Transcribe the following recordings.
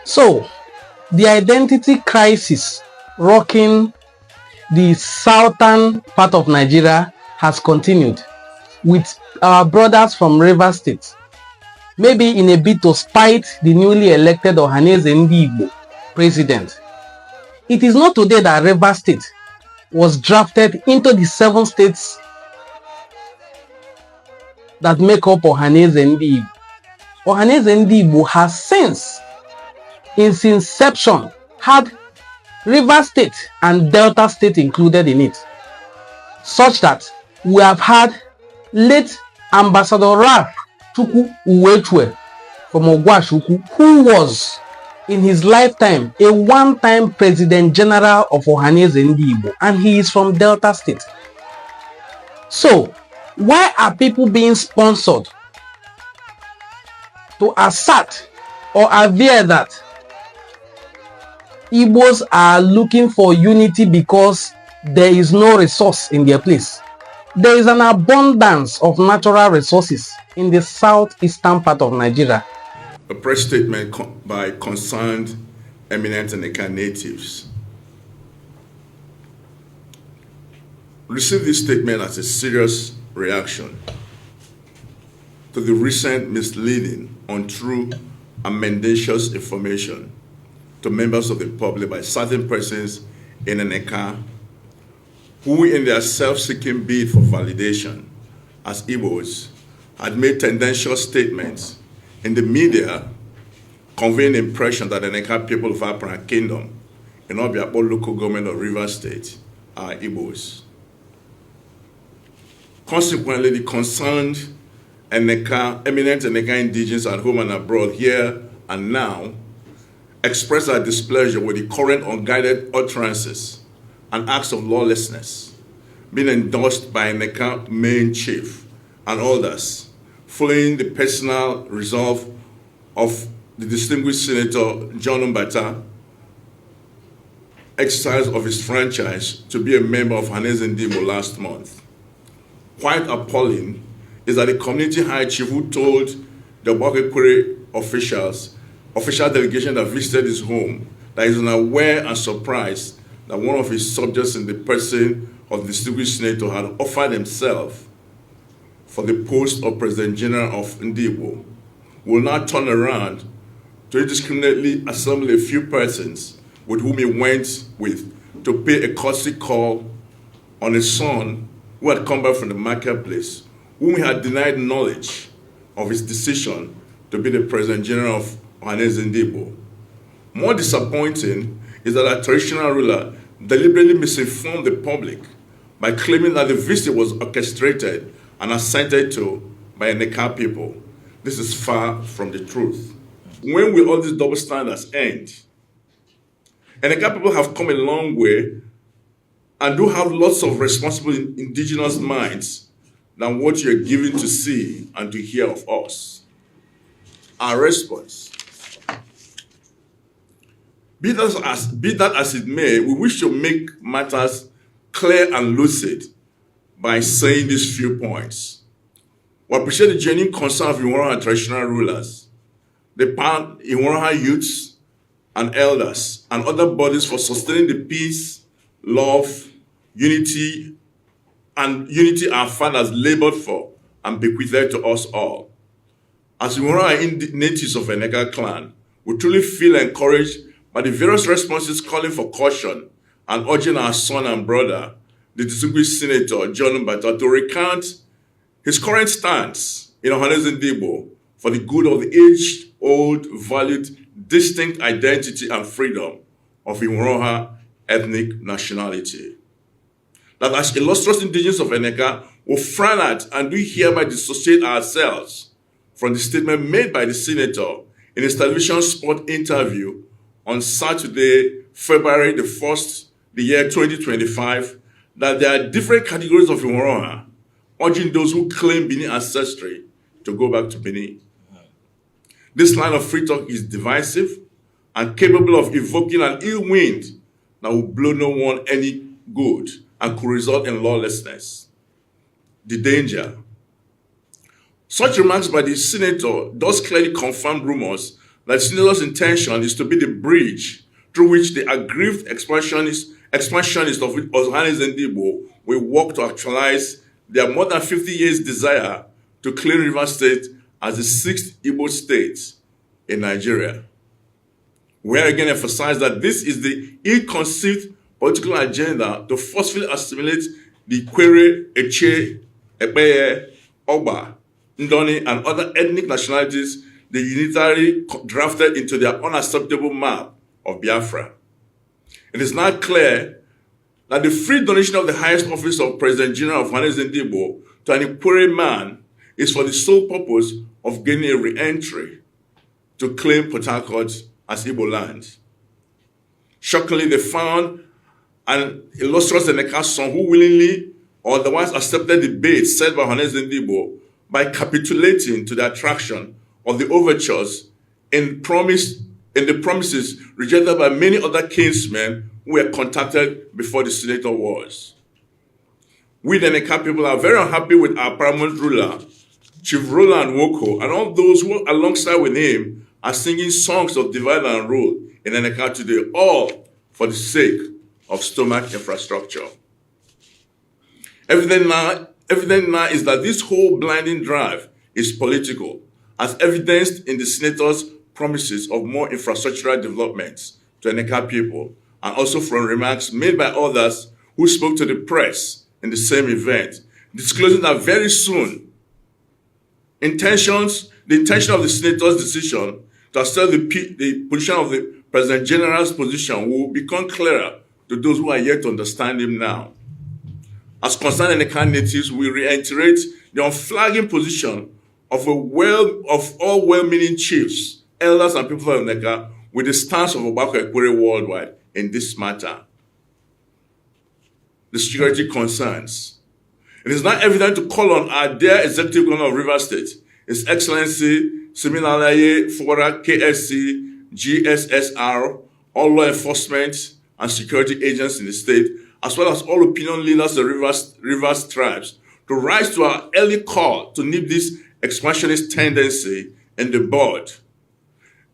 So, the identity crisis rocking the southern part of Nigeria has continued, with our brothers from Rivers State, maybe in a bid to spite the newly elected Ohanaeze Ndigbo president. It is not today that Rivers State was drafted into the 7 states that make up Ohanaeze Ndigbo. Ohanaeze Ndigbo has since its inception had Rivers State and Delta State included in it, such that we have had late Ambassador Ralph Chukwu Uwechwe from Ogwashuku, who was in his lifetime a one-time President General of Ohanaeze Ndigbo, and he is from Delta State. So, why are people being sponsored to assert or aver that Igbos are looking for unity because there is no resource in their place? There is an abundance of natural resources in the southeastern part of Nigeria. A press statement by concerned eminent Eneka natives received this statement as a serious reaction to the recent misleading, untrue, and mendacious information to members of the public by certain persons in Eneka who, in their self-seeking bid for validation as Igbos, had made tendentious statements in the media conveying the impression that the Eneka people of Apara Kingdom in Obiakpo local government of Rivers State are Igbos. Consequently, the concerned eminent Eneka indigenous at home and abroad, here and now, express our displeasure with the current unguided utterances and acts of lawlessness being endorsed by Eneka main chief and others, following the personal resolve of the distinguished Senator John Mbata, exercise of his franchise to be a member of Ohanaeze Ndigbo last month. Quite appalling is that the community high chief who told the Ikwerre official delegation that visited his home that he is unaware and surprised that one of his subjects in the person of the distinguished senator had offered himself for the post of President General of Ndigbo, will now turn around to indiscriminately assemble a few persons with whom he went with to pay a courtesy call on his son who had come back from the marketplace, whom he had denied knowledge of his decision to be the President General of Ohanaeze Ndigbo. More disappointing is that a traditional ruler deliberately misinformed the public by claiming that the visit was orchestrated and assented to by Eneka people. This is far from the truth. When will all these double standards end? Eneka people have come a long way and do have lots of responsible indigenous minds than what you're given to see and to hear of us. Our response: be that as it may, we wish to make matters clear and lucid by saying these few points. We appreciate the genuine concern of Iwaraha traditional rulers, the Iwaraha youths and elders, and other bodies for sustaining the peace, love, unity our fathers labored for and bequeathed to us all. As Iwaraha natives of Eneka clan, we truly feel encouraged by the various responses calling for caution and urging our son and brother, the distinguished Senator John Mbata, to recount his current stance in Ohanaeze Ndigbo for the good of the age-old, valued, distinct identity and freedom of Iwaraha ethnic nationality. That as illustrious indigenous of Eneka, we frown at and do hereby dissociate ourselves from the statement made by the Senator in his television spot interview on Saturday, February the 1st, the year 2025, that there are different categories of Iwaraha, urging those who claim Benin ancestry to go back to Benin. This line of free talk is divisive and capable of evoking an ill wind that will blow no one any good and could result in lawlessness. The danger. Such remarks by the Senator does clearly confirm rumors that Senator's intention is to be the bridge through which the aggrieved expansionist of Ohanaeze Ndigbo will work to actualize their more than 50 years desire to claim Rivers State as the 6th Igbo state in Nigeria. We again emphasize that this is the ill-conceived political agenda to forcefully assimilate the Ikwerre, Eche, Ekpeye, Oba, Ndoni, and other ethnic nationalities they unitarily drafted into their unacceptable map of Biafra. It is now clear that the free donation of the highest office of President General of Ohanaeze Ndigbo to an Ikwerre man is for the sole purpose of gaining a re-entry to claim Port Harcourt as Igbo land. Shockingly, they found an illustrious Eneka son who willingly or otherwise accepted the bait set by Ohanaeze Ndigbo by capitulating to the attraction of the overtures in the promises rejected by many other kinsmen who were contacted before the Senator Wars. We, the Eneka people, are very unhappy with our paramount ruler, Chief Roland Woko, and all those who, alongside with him, are singing songs of divide and rule in Eneka today, all for the sake of stomach infrastructure. Evident now is that this whole blinding drive is political, as evidenced in the Senator's promises of more infrastructural developments to Eneka people, and also from remarks made by others who spoke to the press in the same event, disclosing that very soon, the intention of the Senator's decision to accept the position of the President General's position will become clearer to those who are yet to understand him now. As concerned Eneka natives, we reiterate the unflagging position of all well-meaning chiefs, elders, and people of Eneka with the stance of Ogbako Ikwerre worldwide in this matter. The security concerns. It is now evident to call on our dear Executive Governor of Rivers State, His Excellency Siminalaye Fora KSC, GSSR, all law enforcement and security agents in the state, as well as all opinion leaders of Rivers tribes, to rise to our early call to nip this expansionist tendency in the bud.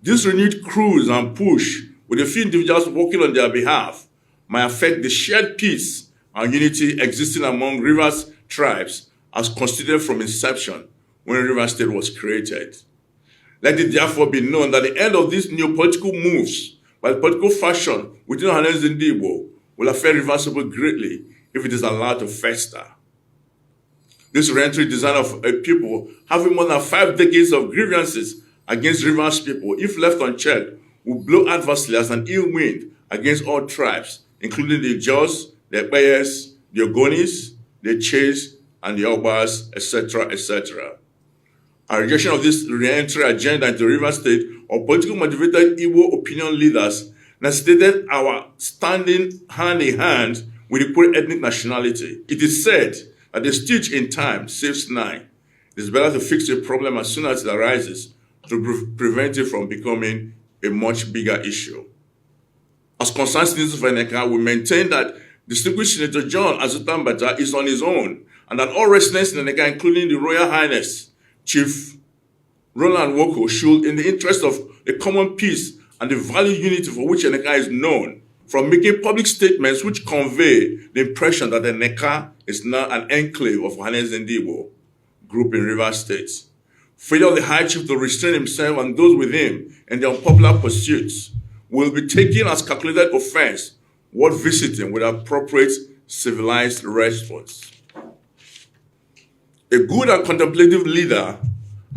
This renewed cruise and push with a few individuals working on their behalf might affect the shared peace and unity existing among Rivers tribes as considered from inception when Rivers State was created. Let it therefore be known that the end of these new political moves by the political faction within Ohanaeze Ndigbo will affect Rivers people greatly if it is allowed to fester. This re-entry design of a people having more than 5 decades of grievances against Rivers people, if left unchecked, will blow adversely as an ill wind against all tribes, including the Jaws, the Ekpeyes, the Ogonis, the Chase, and the Obas, etc., etc. Our rejection of this re-entry agenda into Rivers State or politically motivated Igbo opinion leaders necessitated our standing hand in hand with equal ethnic nationality. It is said that a stitch in time saves 9. It is better to fix a problem as soon as it arises to prevent it from becoming a much bigger issue. As concerns citizens of Eneka, we maintain that distinguished Senator John Azuta Mbata is on his own, and that all residents in Eneka, including the Royal Highness Chief Roland Woko, should, in the interest of a common peace and the value unity for which Eneka is known, from making public statements which convey the impression that Eneka is now an enclave of Ohanaeze Ndigbo group in Rivers State. Failure of the High Chief to restrain himself and those with him in their unpopular pursuits will be taken as calculated offense worth visiting with appropriate civilized response. A good and contemplative leader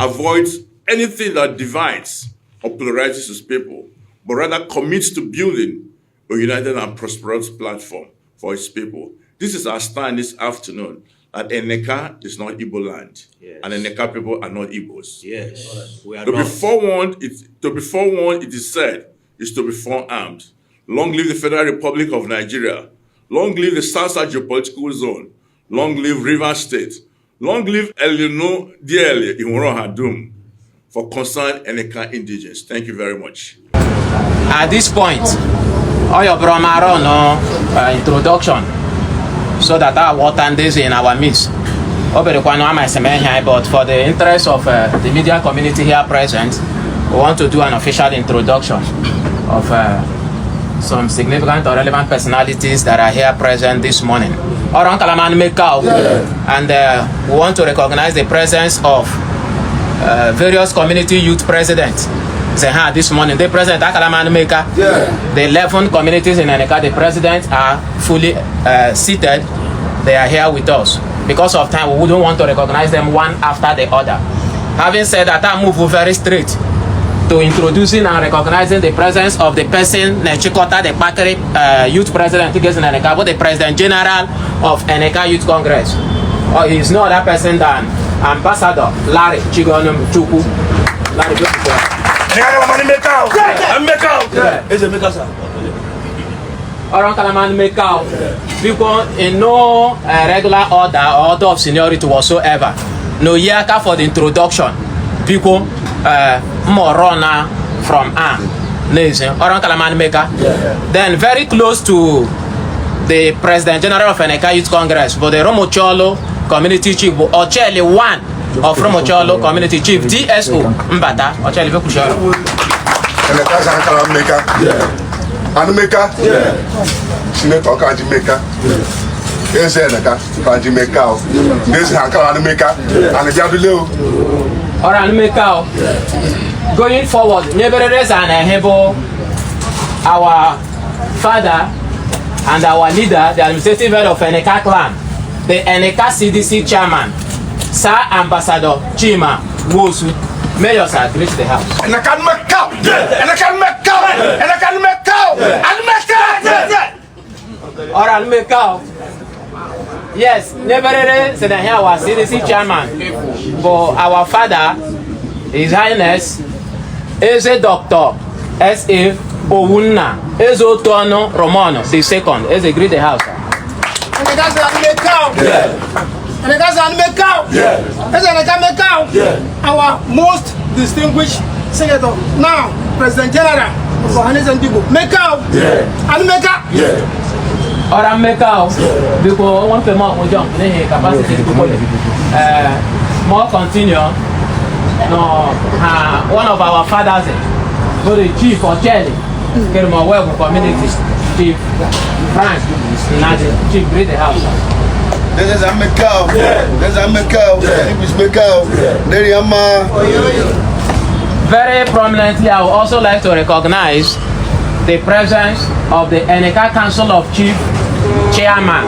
avoids anything that divides or polarizes his people, but rather commits to building a united and prosperous platform for his people. This is our stand this afternoon, that Eneka is not Igbo land, yes, and Eneka people are not Igbos. Yes, we are to not. Be forewarned, it is said, is to be forearmed. Long live the Federal Republic of Nigeria. Long live the South-South geopolitical zone. Long live Rivers State. Long live Elino Diele Hadum for concerned Eneka indigenes. Thank you very much. At this point, all your bromaro introduction, so that our water days in our midst. But for the interest of the media community here present, we want to do an official introduction of some significant or relevant personalities that are here present this morning. And we want to recognize the presence of various community youth presidents. This morning, the president the 11 communities in Eneka, the presidents are fully seated. They are here with us. Because of time, we wouldn't want to recognize them one after the other. Having said that, I move very straight to introducing and recognizing the presence of the person, Nechikota, the Bakari Youth President, the President General of Eneka Youth Congress. He is no other person than Ambassador Larry Chigonum Chukwu. Larry, people in no regular order of seniority whatsoever. No yaka for the introduction. People Morona from then very close to the President General of Eneka Youth Congress, but the Romocholo Community Chief, Ocheli one of Romocholo Community Chief, DSO Mbata, Ocheli Vekushoro. Anumeka, Senator Kanjimeka, Eneka Kanjimeka, this is Anumeka, and the Jabileo. Or Anumeka, going forward, nevertheless, and Hebo, our father and our leader, the administrative head of Eneka clan, the Eneka CDC chairman, Sir Ambassador Chima Wosu. Mayor sir, greet the house. And I can make out, and I can make out, and I can make out, and make out. Or I'll make out. Yes, nevertheless, said here our CDC chairman, but our father, His Highness, is a Doctor S.A. Owuna, is Otono Romano, the second, is a greet the house. And that's I'll make out. And that's I'll make out. That's I can make out. Our most distinguished senator, now President General of Ohanaeze Ndigbo. Make out. And make out. Or I make out because one more jump capacity to more continue. No, one of our fathers, the chief of Chelly, Kelma community, Chief Frank, Chief Great the House. This is a Macau, this is a Macau, English Macau, Very prominently, I would also like to recognize the presence of the Eneka Council of Chief Chairman,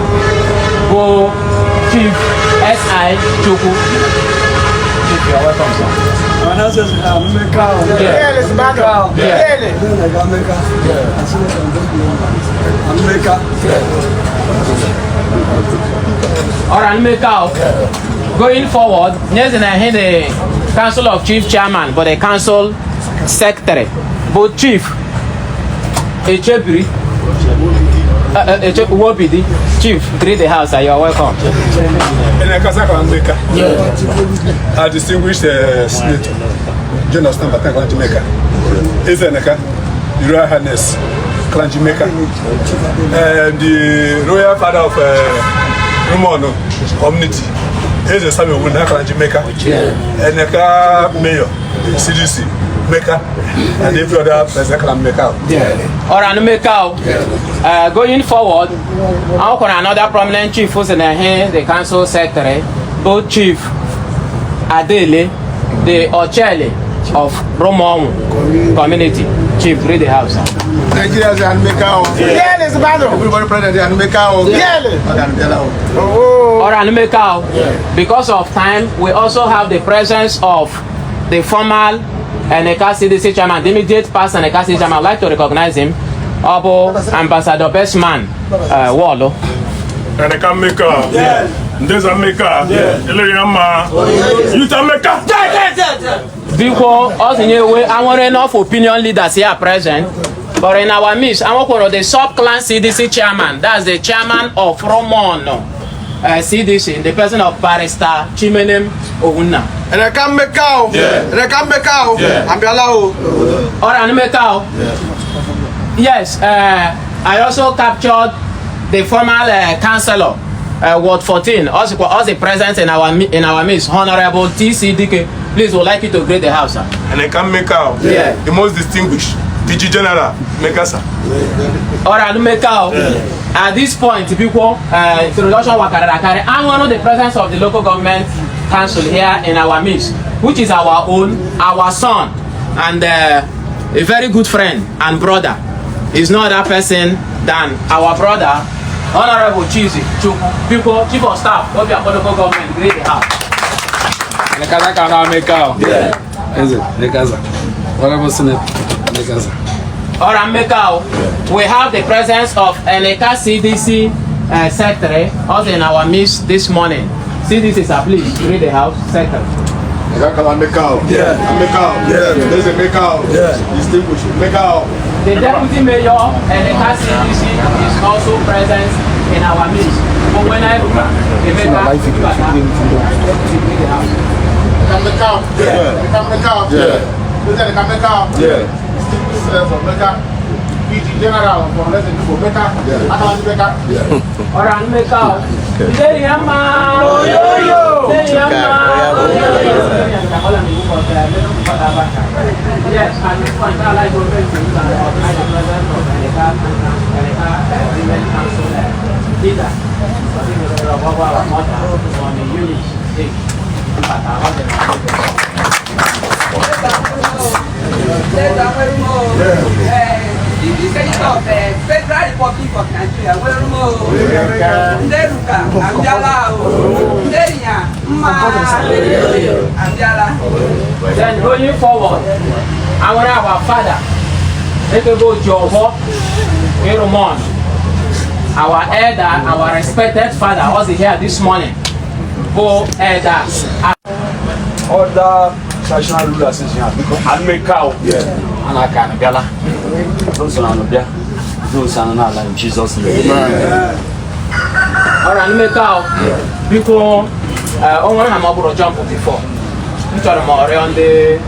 who Chief S.I. Chukwu. Chief, you are welcome, sir. Going forward, yes, and I hear the Council of Chief Chairman, but the Council Secretary, both Chief Echebiri, Wobidi, Chief, greet the house, you are welcome. I distinguished Senator John Azuta Mbata Clanjimeka, Eneka, the Royal Highness Clanjimeka, and the Royal Father of Romano Community, is a Samuel Wunda Clanjimeka, Eneka Mayor, CDC. And every other person make out. Going forward, another prominent chief who's in the council secretary, both Chief Adele, the Ochele of Romon community. Chief, read the house. Nigerians and make out. Everybody present and make out. Because of time, we also have the presence of the formal Eneka CDC chairman, the immediate past Eneka CDC chairman. I'd like to recognize him, Obo Ambassador Bestman Wallo. Eneka Meka, Ndeza Meka, Eleyama, Yuta Meka. Because also we are enough opinion leaders here present, but in our midst, I'm one of the sub-clan CDC chairman. That's the chairman of Romono CDC, the person of Barrister Chimenem Ouna. And I can make out. And I can make out. I'm allowed. Or I make out. Yes, I also captured the former councillor Ward 14, also present in our midst, Honorable T.C. Dike. Please, would like you to greet the house, sir. And I can make out the most distinguished DG General, Mekasa. Alright, Mekao. At this point, people, introduction Wakarakare, I'm one of the presence of the local government council here in our midst, which is our own, our son, and a very good friend and brother. Is no other person than our brother, Honorable Chizi Chukwu, Chief of Staff of the local government, great house. Nekaza kana Mekao. Is it Nekaza? Honorable Senator Nekaza. Alright, Mekao, we have the presence of Eneka CDC Secretary also in our midst this morning. CDC, sir, please greet the house, Secretary. Mekao. There's a Mekao. Distinguished Mekao. The Deputy Mayor Eneka CDC is also present in our midst. But when I look at the General for letting you go better. Orang Mekao. Dari Yama. Dari Yama. Yes, at this point, I'd like to organize the president of Eneka Agreement Council leader. On the unit stage. The Senator of the Federal Republic of Nigeria, Nderuka, Ambiala, Nderiya, Ambiala. Then going forward, our father, Ekebo Jobo, Eromon, our elder, our respected father, was here this morning. Go elder. Other traditional rulers is here because I make cow. And I can gala. Those are not there. Those are not in Jesus' name. Alright, make out because I'm about to jump before. You try to more on the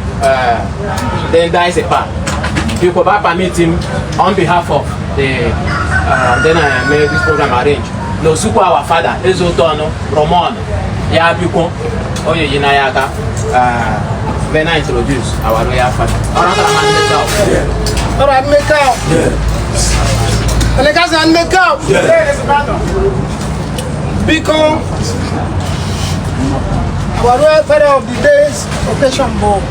then dies a part. People permit him on behalf of the then I made this program arrange. No super our father, Ezotono, Romano, Yabuko, Oye Yinayaka. When I introduce our royal father. Alright, Mekao. Eneka Mekao. Because our royal father of the day's occasion board,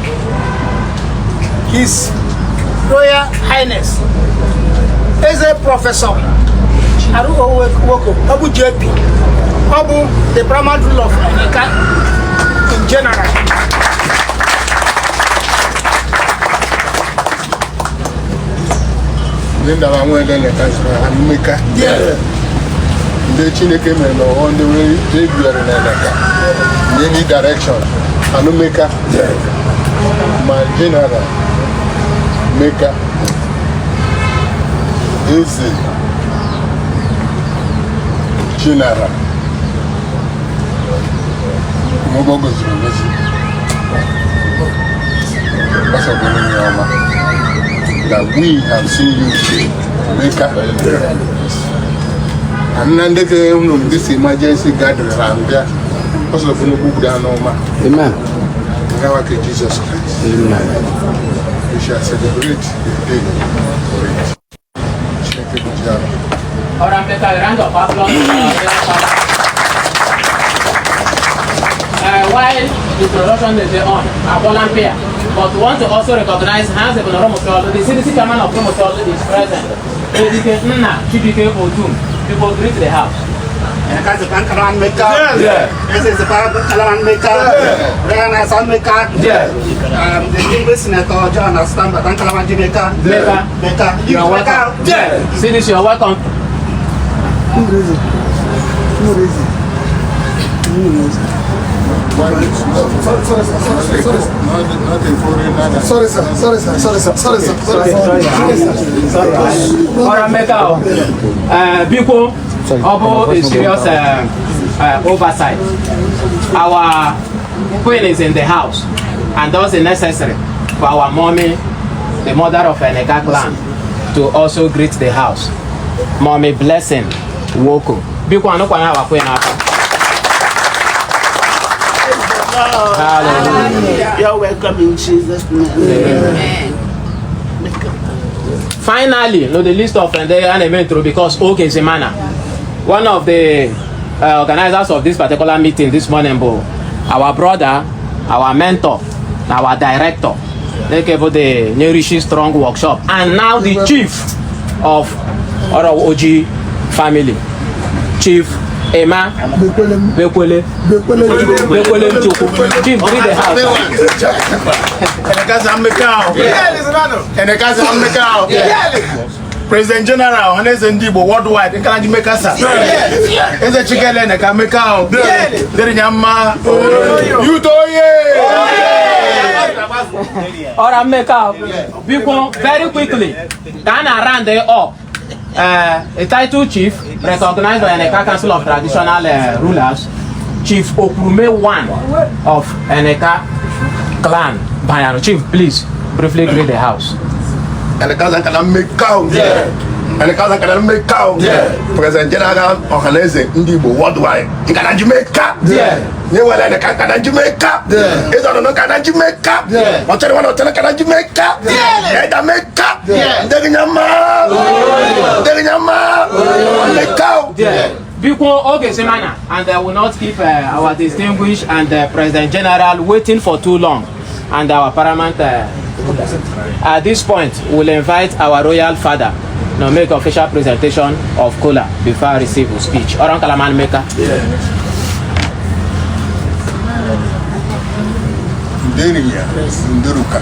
His Royal Highness, is a professor. Abu JP, Abu the primary rule of Eneka in general. Linda Wangwenda Nekazra and Meka. The Chineke men on the way they were in Eneka. In any direction. And Meka. My general Meka is general. Mobogo's that we have seen you make up. And then this emergency gathering around there. Also, for no book down on my Amen. Now, Jesus Christ. Amen. We shall celebrate the day for it. Check it out. Orang kita round of applause. While the introduction is on, a volunteer. But we want to also recognize Hans the CDC chairman of Romotolo is present. Chibike Odum, people greet the house. This is the distinguished Senator John Azuta Mbata. You are welcome. CDC, you are welcome. People, Obo is serious oversight. Our queen is in the house and does the necessary for our mommy, the mother of Eneka clan, to also greet the house. Mommy blessing Woko. Biko anokwa na wa kwe na aka. Hallelujah. You're welcome in Jesus' name. Amen. Finally, no, the list of through because okay is a manner. One of the organizers of this particular meeting this morning, our brother, our mentor, our director, they gave the Nourish Strong workshop, and now the chief of our OG family, Chief Emma Bekwele Chief, read the house. President General Ohanaeze Ndigbo worldwide in Kanji Mekasa. Is a chicken and a Kamekao. There Yama. You Or I make out. Because very quickly, Ghana ran there up. A title chief recognized by the Council of Traditional Rulers, Chief Okurume I of Eneka clan. Bayano. Chief, please briefly greet the house. And the cousin can make count. And the cousin can make count. President General Ohanaeze Ndigbo worldwide. In Canada, Jamaica. You will let the Canada, Jamaica. Is on the Canada, Jamaica. What's the one of the Canada, Jamaica? And I make up. Make count. Because okay, Semana, and I will not keep our distinguished and President General waiting for too long, and our paramount. At this point, we'll invite our royal father to make official presentation of Kola before I receive his speech. Oran Kalaman Maker. Ndenia, Nduruka.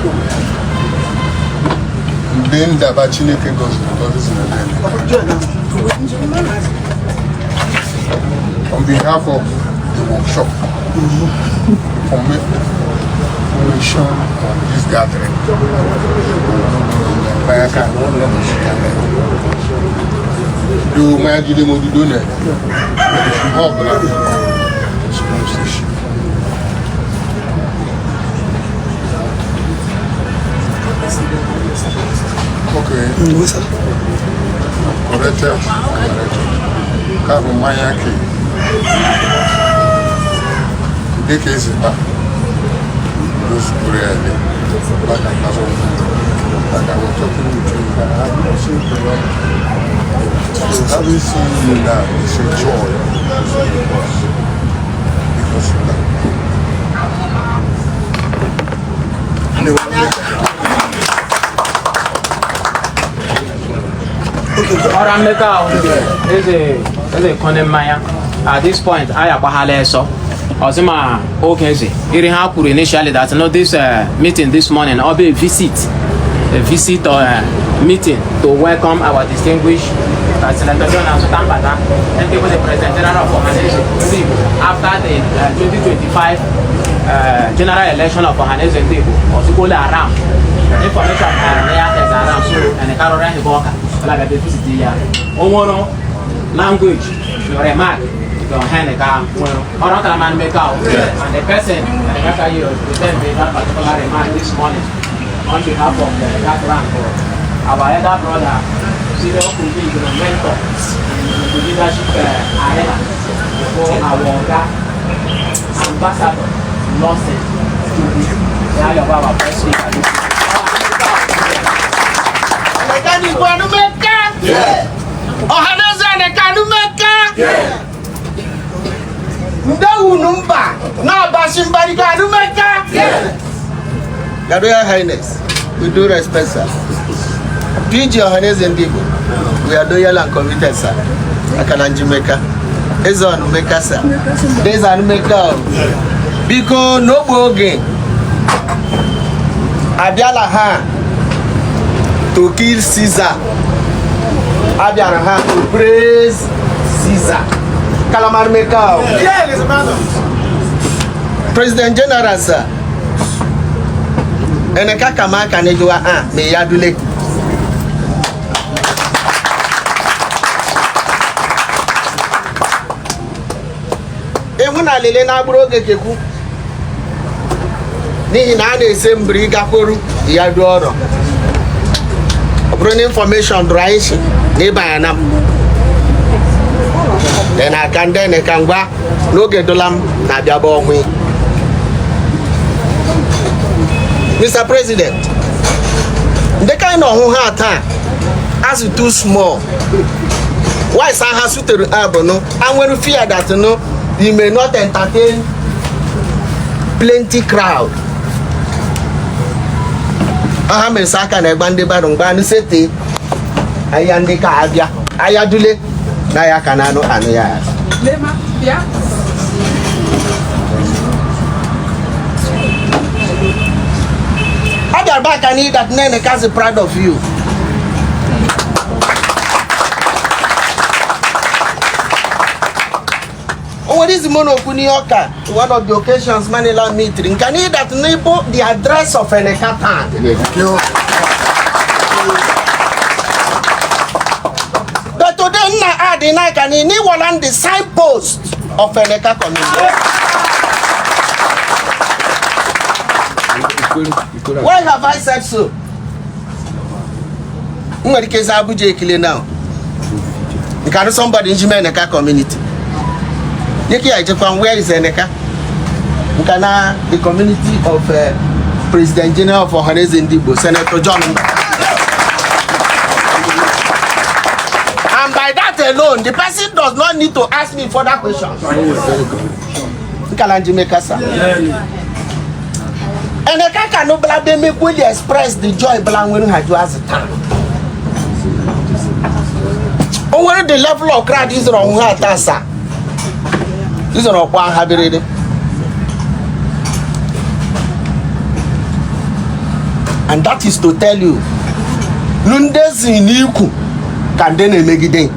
Ndenda Bachineke goes on behalf of the workshop, commission on this gathering. Do my do it. Okay. Correct. Carbon Mayaki. The case is back. Those really. But I was talking with you. I have not seen the right. So having seen you now, it's a joy. Because of that. At this point, I have so Ozima Okenzi. Iriha Kuru initially that this meeting this morning will be a visit or meeting to welcome our distinguished Senator John Azuta Mbata and the President General of Ohanaeze Ndigbo after the 2025 general election of Ohanaeze Ndigbo or Sukole around. Information is around so and the Carolina Hiboka like the visit the language your remark your hand or not a man make out and the person that you present that particular remark this morning on behalf of the background for our elder brother senior colleague and mentor the leadership arena for our ambassador Lawson to the eye of our first speaker. Ohanaeze Ndigbo. Ndawunumba na basimbari kanumeka. Your Royal Highness, we do respect, sir. PG Ohanaeze Ndigbo, we are loyal and committed, sir. Akananjimeka. Ezon Meka, sir. Dezan Meka. Because no boge. Abiala ha to kill Caesar. Abiala ha to praise Caesar. Kalamar Meka. President General, sir. Eneka kama kanejua me yadule. Ehuna lele na buru oge keku. Nihi na na-ese mbiri gakporu ya du ọrụ. Ọ bụrụ na information dụrụ anyị si n'ịba ya na m. then I can gwa n'oge dolam na bịa bụ ọhụụ. Mr. President, the kind of who had time as it too small. Why some has to no? And when you fear that you may not entertain plenty crowd. I am Saka and Bandi Barong Bani City. I am the Kabia. I adule Naya Canano and ya. Other back I need that Nene is proud of you. What is the Monopunioka? One of the occasions Manila meeting. Can you that neighbor the address of Enekata? But today na add in I can in one the signpost of Eneka community. Why have I said so? What the case Abuja Kile now? You can somebody in Eneka community. Where is Eneka? Nkana, the community of President General of Ohanaeze Ndigbo, Senator John Azuta. And by that alone, the person does not need to ask me further questions. Nkala Njimeka sir. Eneka cannot make will express the joy when you had as a time. Over the level of crowd is wrong with sir. This is not one habit. And that is to tell you, Lundes in Iku can then make it.